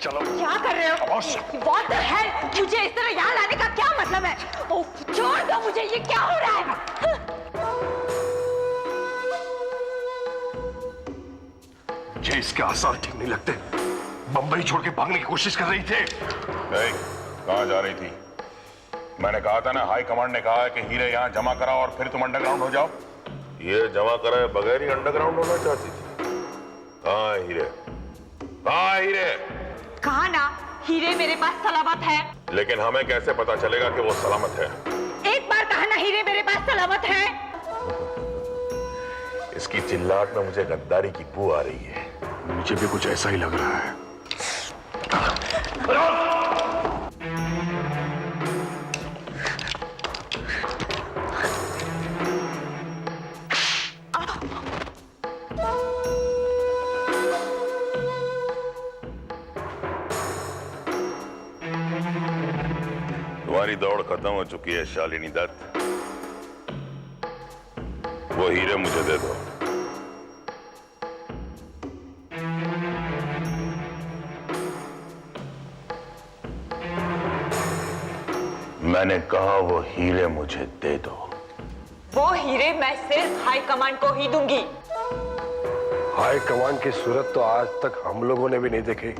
चलो। क्या कर रहे हो? What the hell? मुझे इस तरह यहाँ लाने का क्या मतलब है? ओह, छोड़ दो मुझे, ये क्या हो रहा है? मुझे इसके आसार ठीक नहीं लगते। बंबई छोड़ के भागने की कोशिश कर रही थी। कहाँ जा रही थी? मैंने कहा था ना, हाई कमांड ने कहा है कि हीरे यहाँ जमा कराओ और फिर तुम अंडरग्राउंड हो जाओ। ये जमा कराए बगैर ही अंडरग्राउंड होना चाहती थी। कहाँ है हीरे? कहाँ है हीरे? कहा ना, हीरे मेरे पास सलामत है। लेकिन हमें कैसे पता चलेगा कि वो सलामत है? एक बार कहा ना, हीरे मेरे पास सलामत है। इसकी चिल्लाहट में मुझे गद्दारी की बू आ रही है। मुझे भी कुछ ऐसा ही लग रहा है। तुम्हारी दौड़ खत्म हो चुकी है शालिनी दत्त। वो हीरे मुझे दे दो। मैंने कहा वो हीरे मुझे दे दो। वो हीरे मैं सिर्फ हाई कमांड को ही दूंगी। हाई कमांड की सूरत तो आज तक हम लोगों ने भी नहीं देखी।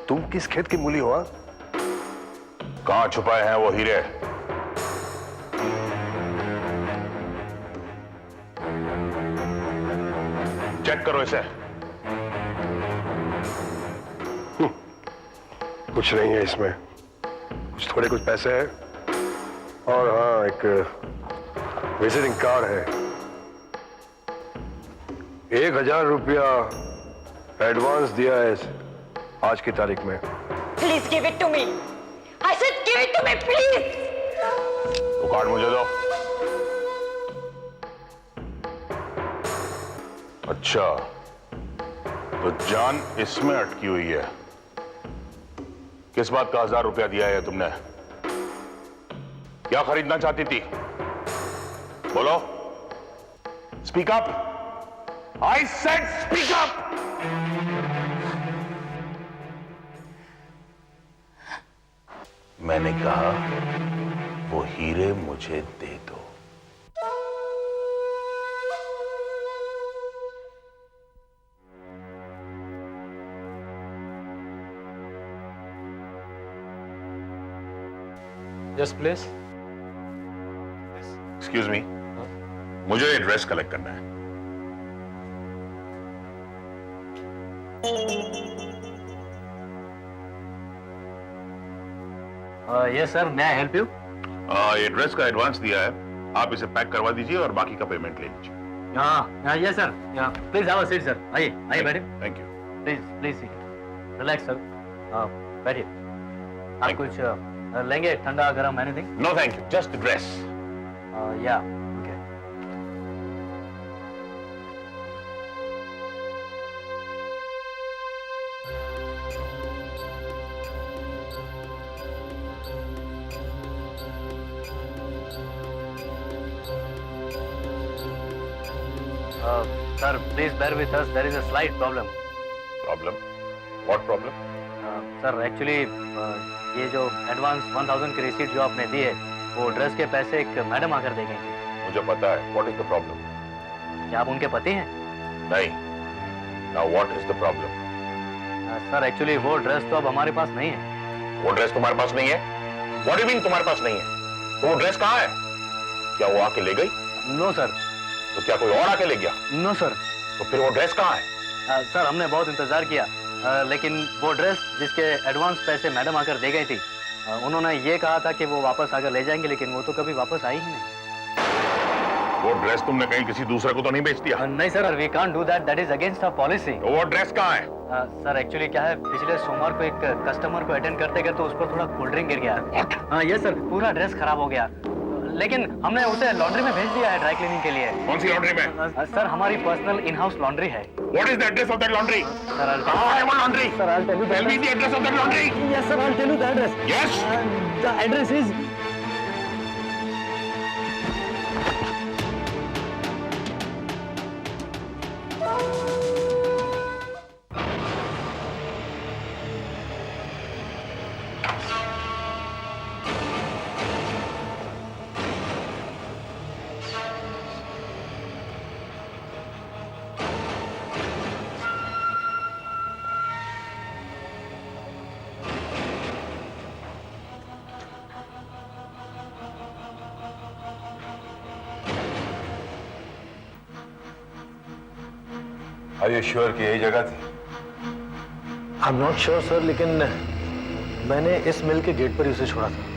तुम किस खेत की मूली हो? कहाँ छुपाए हैं वो हीरे? चेक करो इसे। कुछ नहीं है इसमें। थोड़े कुछ पैसे हैं और हाँ, एक विजिटिंग कार्ड है। 1000 रुपया एडवांस दिया है आज की तारीख में। Please give it to me. I said give it to me please. वो कार्ड मुझे दो। अच्छा, तो जान इसमें अटकी हुई है। किस बात का 1000 रुपया दिया है तुमने? क्या खरीदना चाहती थी? बोलो। Speak up. I said speak up. मैंने कहा वो हीरे मुझे दे दो। Yes please. एक्सक्यूज मी, मुझे एड्रेस कलेक्ट करना है। Yes sir, may I help you? Address का एडवांस दिया है, आप इसे पैक करवा दीजिए और बाकी का पेमेंट ले लीजिए। Yes sir, please have a seat sir. आइए आइए बैठिए। Thank you. Please please seat. Relax sir, बैठिए। आप कुछ लेंगे, ठंडा गरम anything? No thank you, just dress. या okay. Sir, please bear with us. There is a slight problem. Problem? What problem? Sir actually ये जो एडवांस 1000 की रिसीट जो आपने दी है, वो ड्रेस के पैसे एक मैडम आकर दे गई थी। मुझे पता है। What is the problem? क्या आप उनके पति हैं? नहीं। Now what is the problem? Sir actually वो ड्रेस तो अब हमारे पास नहीं है। वो ड्रेस तुम्हारे पास नहीं है? व्हाट डू यू मीन तुम्हारे पास नहीं है? तो वो ड्रेस कहाँ है? क्या वो आके ले गई? No sir. तो क्या कोई और आके ले गया? No sir. तो फिर वो ड्रेस कहाँ है? सर हमने बहुत इंतजार किया, लेकिन वो ड्रेस जिसके एडवांस पैसे मैडम आकर दे गई थी, उन्होंने ये कहा था कि वो वापस आकर ले जाएंगे, लेकिन वो तो कभी वापस आई ही नहीं। वो ड्रेस तुमने कहीं किसी दूसरे को तो नहीं बेच दिया? नहीं sir, we can't do that, that is against our policy. तो वो ड्रेस कहाँ है? सर एक्चुअली क्या है, पिछले सोमवार को एक कस्टमर को अटेंड करते करते उस पर थोड़ा कोल्ड ड्रिंक गिर गया। हाँ यस सर, पूरा ड्रेस खराब हो गया, लेकिन हमने उसे लॉन्ड्री में भेज दिया है ड्राई क्लीनिंग के लिए। कौन सी लॉन्ड्री में? सर हमारी पर्सनल इन हाउस लॉन्ड्री है। What is the address of that laundry? Sir, कहाँ है वो laundry? Sir, I'll tell you. Tell me the address of that laundry. Yes, sir, I'll tell you the address. Yes. The address is. Are you sure कि यही जगह थी? I am not sure sir, लेकिन मैंने इस मिल के gate पर ही उसे छोड़ा था।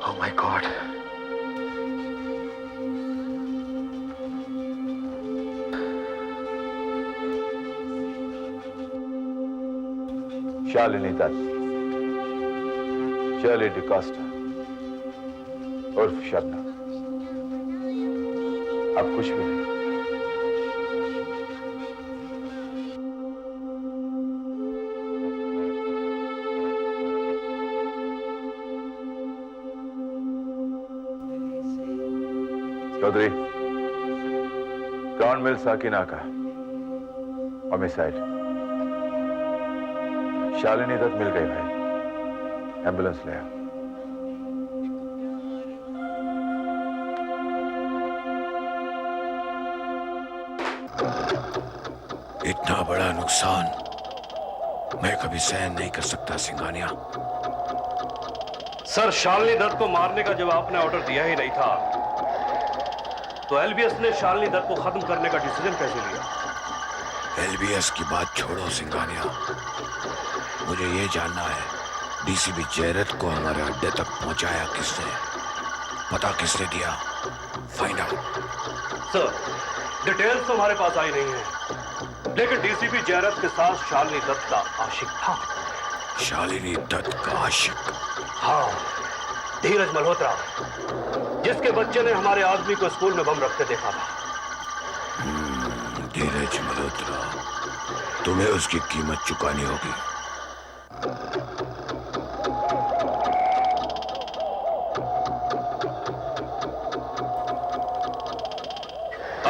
Oh my God. Shalini Dutt, Shirley D'Costa उर्फ शबनम, अब कुछ भी नहीं। चौधरी, ग्राउंड मिल साकिना का होमिसाइड। शालिनी दत्त मिल गई भाई, एम्बुलेंस ले आओ। इतना बड़ा नुकसान मैं कभी सहन नहीं कर सकता सिंघानिया। सर, शालिनी दत्त को मारने का जब आपने ऑर्डर दिया ही नहीं था तो एलबीएस ने शालिनी दत्त को खत्म करने का डिसीजन कैसे लिया? एलबीएस की बात छोड़ो सिंघानिया, मुझे ये जानना है डीसीपी जयरथ को हमारे अड्डे तक पहुंचाया किसने, पता किसने दिया? Find out. सर, डिटेल्स तो हमारे पास आई नहीं है, लेकिन डीसीपी जयरथ के साथ शालिनी दत्त का आशिक था। शालिनी दत्त का आशिक? हाँ, धीरज मल्होत्रा, जिसके बच्चे ने हमारे आदमी को स्कूल में बम रखते देखा था। धीरज मल्होत्रा, तुम्हें उसकी कीमत चुकानी होगी।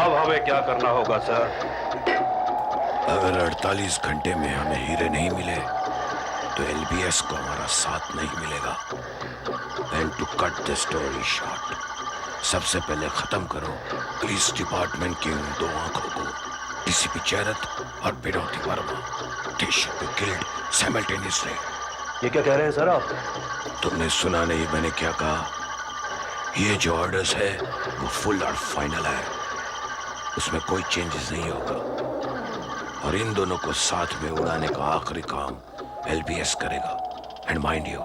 अब हमें क्या करना होगा सर? अगर 48 घंटे में हमें हीरे नहीं मिले तो एलबीएस को हमारा साथ नहीं मिलेगा। And to cut the story short, सबसे पहले खत्म करो पुलिस डिपार्टमेंट की उन दो आंखों को, डीसीपी जयरथ और विनोदी Verma. They should be killed simultaneously. ये क्या कह रहे हैं सर आप? तुमने सुना नहीं मैंने क्या कहा? ये जो ऑर्डर्स है वो फुल और फाइनल है, उसमें कोई चेंजेस नहीं होगा। और इन दोनों को साथ में उड़ाने का आखिरी काम एलबीएस करेगा। एंड माइंड यू,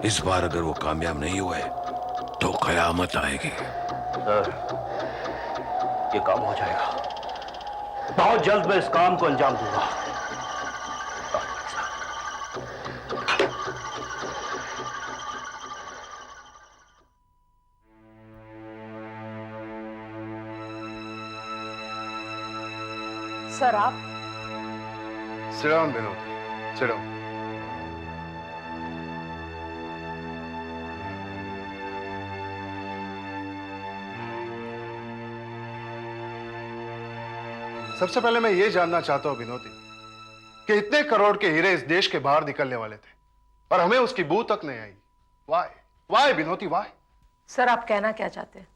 इस बार अगर वो कामयाब नहीं हुए तो कयामत आएगी। सर, ये काम हो जाएगा। बहुत जल्द मैं इस काम को अंजाम दूंगा। सर, आप Sit down, Vinod. Sit down. सबसे पहले मैं ये जानना चाहता हूं विनोदी कि इतने करोड़ के हीरे इस देश के बाहर निकलने वाले थे और हमें उसकी बू तक नहीं आई। वाई वाई विनोदी वाई? सर, आप कहना क्या चाहते हैं?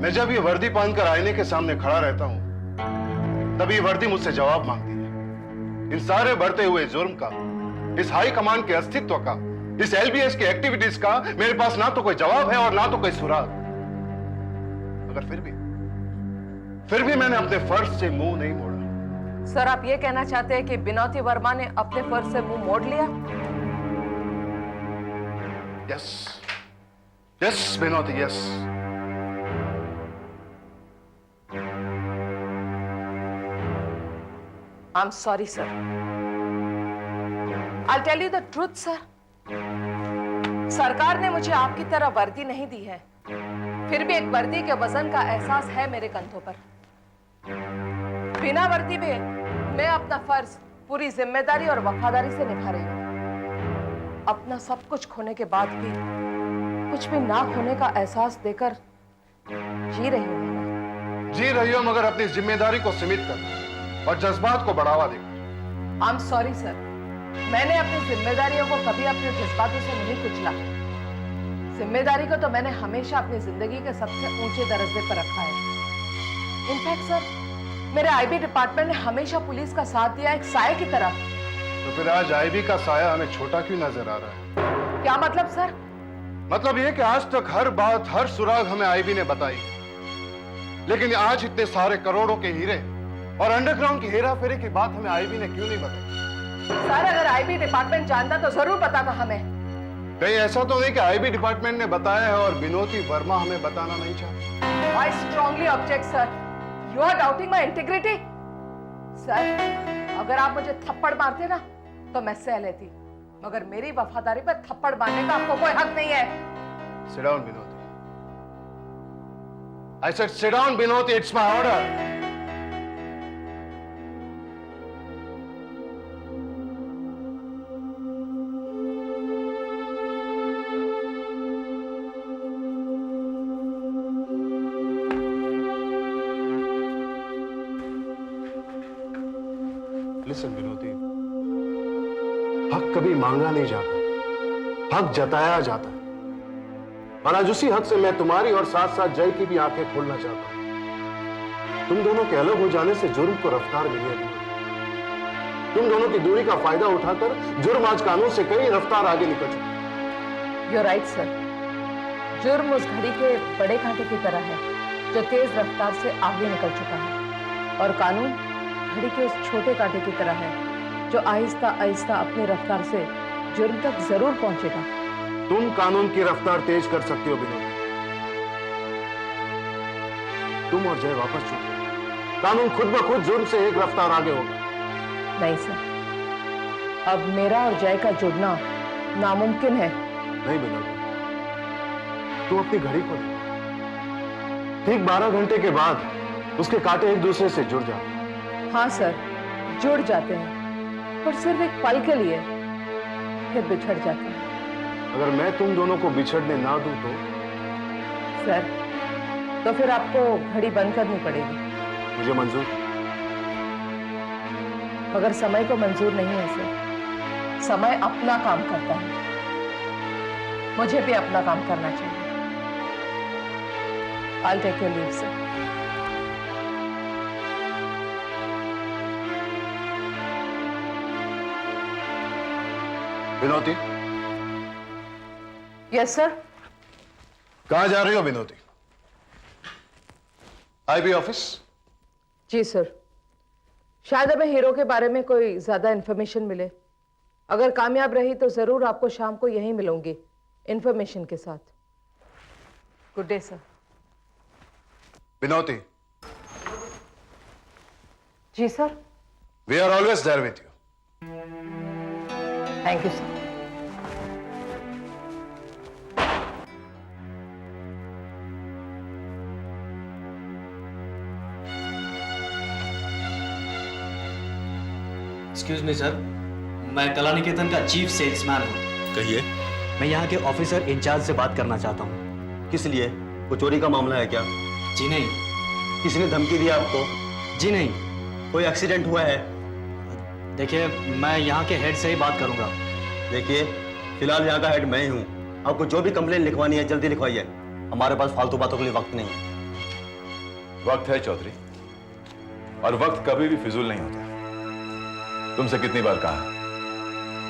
मैं जब ये वर्दी पहनकर आईने के सामने खड़ा रहता हूं तभी वर्दी मुझसे जवाब मांगती है। इन सारे बढ़ते हुए जुर्म का, इस हाई कमांड के अस्तित्व का, इस एलबीएस की एक्टिविटीज का मेरे पास ना तो कोई जवाब है और ना तो कोई सुराग। मगर फिर भी मैंने अपने फर्ज से मुंह नहीं मोड़ा। सर, आप ये कहना चाहते हैं कि बिनोती वर्मा ने अपने फर्ज से मुंह मोड़ लिया? Yes, yes Binoti, yes. I'm sorry, sir. I'll tell you the truth, sir. सरकार ने मुझे आपकी तरह वर्दी नहीं दी है, फिर भी एक वर्दी के वजन का एहसास है मेरे कंधों पर। बिना वर्दी में मैं अपना फर्ज पूरी जिम्मेदारी और वफादारी से निभा रही हूं। अपना सब कुछ खोने के बाद भी कुछ भी ना खोने का एहसास देकर जी रही हूं। जी रही हो, मगर अपनी जिम्मेदारी को सीमित कर और जज्बात को बढ़ावा देकर। आई एम सॉरी सर, मैंने अपनी जिम्मेदारियों को कभी अपने जज्बातों से नहीं कुचला। जिम्मेदारी को तो मैंने हमेशा अपनी जिंदगी के सबसे ऊंचे दर्जे पर रखा है। इनफैक्ट सर, मेरे आईबी डिपार्टमेंट ने हमेशा पुलिस का साथ दिया, एक साये की तरह। तो फिर आज आईबी का साया हमें छोटा क्यों नजर आ रहा है? क्या मतलब सर? मतलब ये कि आज तक हर बात, हर सुराग हमें आईबी ने बताई, लेकिन आज इतने सारे करोड़ों के हीरे और अंडरग्राउंड की हेरा फेरी की बात हमें आईबी ने क्यों नहीं बताई? सर, अगर आईबी डिपार्टमेंट जानता तो जरूर बताता हमें। कहीं ऐसा तो नहीं कि आईबी डिपार्टमेंट ने बताया है और बिनोती वर्मा हमें बताना नहीं चाहती? I strongly object, sir. You are doubting my integrity. Sir, अगर आप मुझे थप्पड़ मारते ना तो मैं सह लेती, मगर मेरी वफादारी पर थप्पड़ मारने का आपको कोई हक नहीं है। Sit down, Binoti. I said sit down, Binoti. It's my order. Listen, Binoti. हक कभी मांगा नहीं जाता, हक जताया जाता है। और आज उसी हक से मैं तुम्हारी और साथ साथ जय की भी आंखें खोलना चाहता हूं। तुम दोनों के अलग हो जाने से जुर्म को रफ्तार मिली है। तुम दोनों की दूरी का फायदा उठाकर जुर्म आज कानून से कई रफ्तार आगे निकल चुका। You're right, sir. जुर्म उस घड़ी के बड़े कांटे की तरह है जो तेज रफ्तार से आगे निकल चुका है, और कानून घड़ी के उस छोटे कांटे की तरह है जो आहिस्ता आहिस्ता अपनी रफ्तार से जुर्म तक जरूर पहुंचेगा। तुम कानून की रफ्तार तेज कर सकती हो बिनोद। तुम और जय वापस चुप जाओ। कानून खुद ब खुद जुर्म से एक रफ्तार आगे होगा। नहीं सर, अब मेरा और जय का जुड़ना नामुमकिन है। नहीं बिनोद, तुम अपनी घड़ी को देखो। ठीक 12 घंटे के बाद उसके कांटे एक दूसरे से जुड़ जाते हैं। हाँ सर, जुड़ जाते हैं, पर सिर्फ एक पल के लिए, फिर बिछड़ जाते हैं। अगर मैं तुम दोनों को बिछड़ने ना दूं तो? सर, तो फिर आपको घड़ी बंद करनी पड़ेगी। मुझे मंजूर, मगर समय को मंजूर नहीं है सर। समय अपना काम करता है, मुझे भी अपना काम करना चाहिए। I'll take your leave, sir. Binoti. Yes sir. कहां जा रही हो बिनोती? IB office? जी सर, शायद हमें हीरो के बारे में कोई ज्यादा इंफॉर्मेशन मिले। अगर कामयाब रही तो जरूर आपको शाम को यहीं मिलूंगी इंफॉर्मेशन के साथ। Good day sir. बिनोती। जी sir. We are always there with you. Thank you sir. Excuse me sir, मैं कलानिकेतन का चीफ सेल्समैन हूँ। कहिए। मैं यहाँ के ऑफिसर इंचार्ज से बात करना चाहता हूँ। किस लिए? कोई चोरी का मामला है क्या? जी नहीं। किसी ने धमकी दिया आपको? जी नहीं। कोई एक्सीडेंट हुआ है? देखिए, मैं यहाँ के हेड से ही बात करूँगा। देखिए, फिलहाल यहाँ का हेड मैं ही हूँ। आपको जो भी कंप्लेन लिखवानी है जल्दी लिखवाइए, हमारे पास फालतू बातों के लिए वक्त नहीं है। वक्त है चौधरी, और वक्त कभी भी फिजूल नहीं होता। तुमसे कितनी बार कहा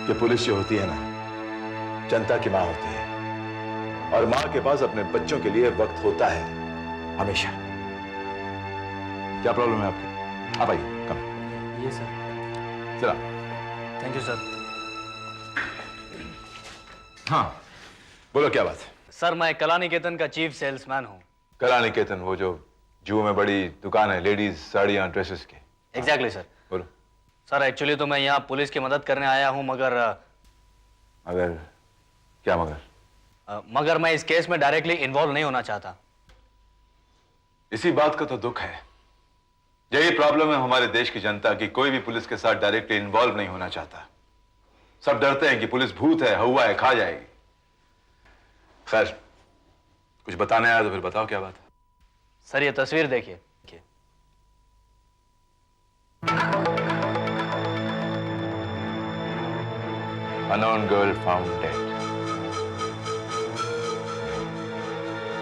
कि पुलिस जो होती है ना, जनता की मां होती है, और मां के पास अपने बच्चों के लिए वक्त होता है हमेशा। क्या प्रॉब्लम है आपकी? आप आइए, कम। ये सर। चला। Thank you sir. हाँ, बोलो क्या बात है? सर, मैं कला निकेतन का चीफ सेल्समैन हूँ। कला निकेतन, वो जो जुहू में बड़ी दुकान है लेडीज साड़ियाँ ड्रेसेस की? Exactly sir. बोलो। सर, एक्चुअली तो मैं यहाँ पुलिस की मदद करने आया हूँ, मगर क्या मगर मैं इस केस में डायरेक्टली इन्वॉल्व नहीं होना चाहता। इसी बात का तो दुख है। यही प्रॉब्लम है हमारे देश की जनता की, कोई भी पुलिस के साथ डायरेक्टली इन्वॉल्व नहीं होना चाहता। सब डरते हैं कि पुलिस भूत है, हवा है, खा जाएगी। खैर, कुछ बताने आया तो फिर बताओ क्या बात है। सर, ये तस्वीर देखिए। Unknown girl found dead.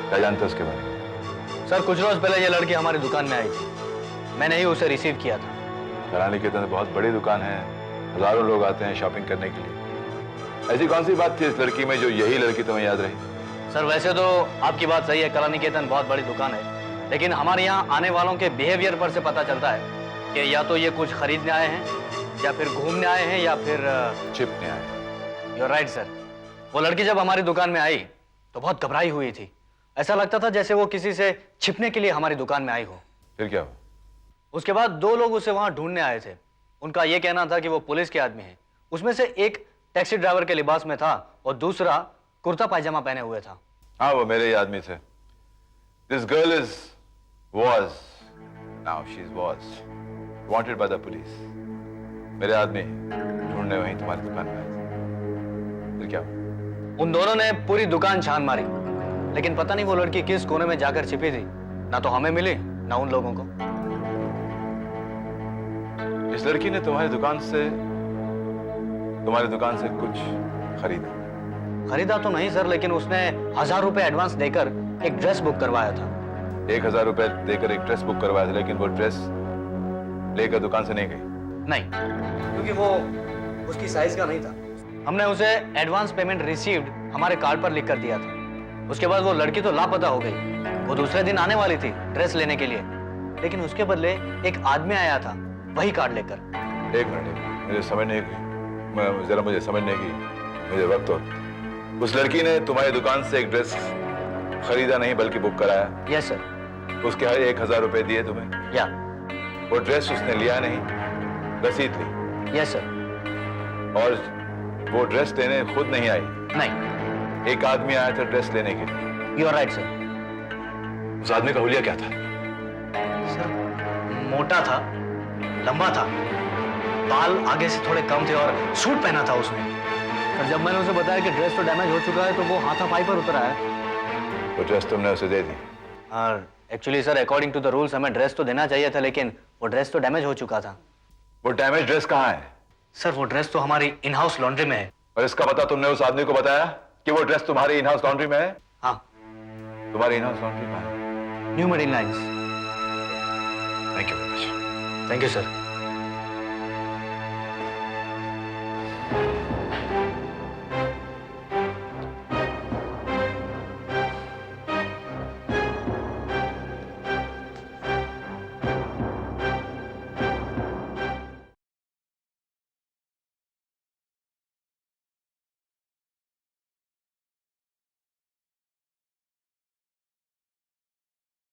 क्या जानते हो उसके बारे में? सर, कुछ रोज पहले ये लड़की हमारी दुकान में आई थी। मैंने ही उसे रिसीव किया था। कला निकेतन बहुत बड़ी दुकान है, हजारों लोग आते हैं शॉपिंग करने के लिए। ऐसी कौन सी बात थी इस लड़की में जो यही लड़की तुम्हें याद रही? सर, वैसे तो आपकी बात सही है, कला निकेतन बहुत बड़ी दुकान है, लेकिन हमारे यहाँ आने वालों के बिहेवियर पर से पता चलता है कि या तो ये कुछ खरीदने आए हैं, या फिर घूमने आए हैं, या फिर छिपने आए। You're right, sir. वो लड़की जब हमारी दुकान में आई तो बहुत घबराई हुई थी। ऐसा लगता था जैसे वो किसी से छिपने के लिए हमारी दुकान में आई हो। फिर क्या हुआ? उसके बाद 2 लोग उसे वहां ढूंढने आए थे। उनका ये कहना था कि वो पुलिस के आदमी हैं। उसमें से एक टैक्सी ड्राइवर के लिबास में था और दूसरा कुर्ता पायजामा पहने हुए था। हाँ, वो मेरे ही आदमी थे। This girl was wanted by the police। मेरे आदमी ढूंढने वहीं तुम्हारी दुकान में आए थे। फिर क्या हुआ? उन दोनों ने पूरी दुकान छान मारी, लेकिन पता नहीं वो लड़की किस कोने में जाकर छिपी थी। ना तो हमें मिली, ना उन लोगों को। इस लड़की ने तुम्हारी दुकान से कुछ खरीदा तो नहीं सर, लेकिन उसने 1000 रुपए एडवांस देकर एक ड्रेस बुक करवाया था। 1000 रुपए देकर एक ड्रेस बुक करवाया था, लेकिन वो ड्रेस लेकर दुकान से नहीं गई? नहीं, क्योंकि वो उसकी साइज का नहीं था। हमने उसे एडवांस पेमेंट रिसीव्ड हमारे कार्ड पर लिख कर दिया था। उसके बाद वो लड़की तो लापता हो गई। वो दूसरे दिन आने वाली थी ड्रेस लेने के लिए, लेकिन उसके बदले एक आदमी आया था वही कार्ड लेकर। एक मिनट, मुझे समझने की मुझे वक्त हो। उस लड़की ने तुम्हारी दुकान से एक ड्रेस खरीदा नहीं बल्कि बुक कराया? Yes sir. उसके 1000 रुपए दिए तुम्हें? या। वो ड्रेस उसने लिया नहीं, रसीद ली? Yes sir. और वो ड्रेस लेने खुद नहीं आई? नहीं, एक आदमी आया था ड्रेस लेने के लिए? You are right sir. उस आदमी का हुलिया क्या था? सर, मोटा था, लंबा था, बाल आगे से थोड़े कम थे और सूट पहना था उसने। और जब मैंने उसे बताया कि ड्रेस तो डैमेज हो चुका है तो वो हाथापाई पर उतर आया। वो ड्रेस तुमने उसे दे दी? और actually sir, according to the rules हमें ड्रेस तो देना चाहिए था, लेकिन वो ड्रेस तो डैमेज हो चुका था। वो डैमेज ड्रेस कहाँ है? सर, वो ड्रेस तो हमारी इन हाउस लॉन्ड्री में है। और इसका पता तुमने उस आदमी को बताया कि वो ड्रेस तुम्हारी इन हाउस लॉन्ड्री में है? हाँ। तुम्हारी इन हाउस लॉन्ड्री कहाँ है? New marine lines. Thank you very much. Thank you sir.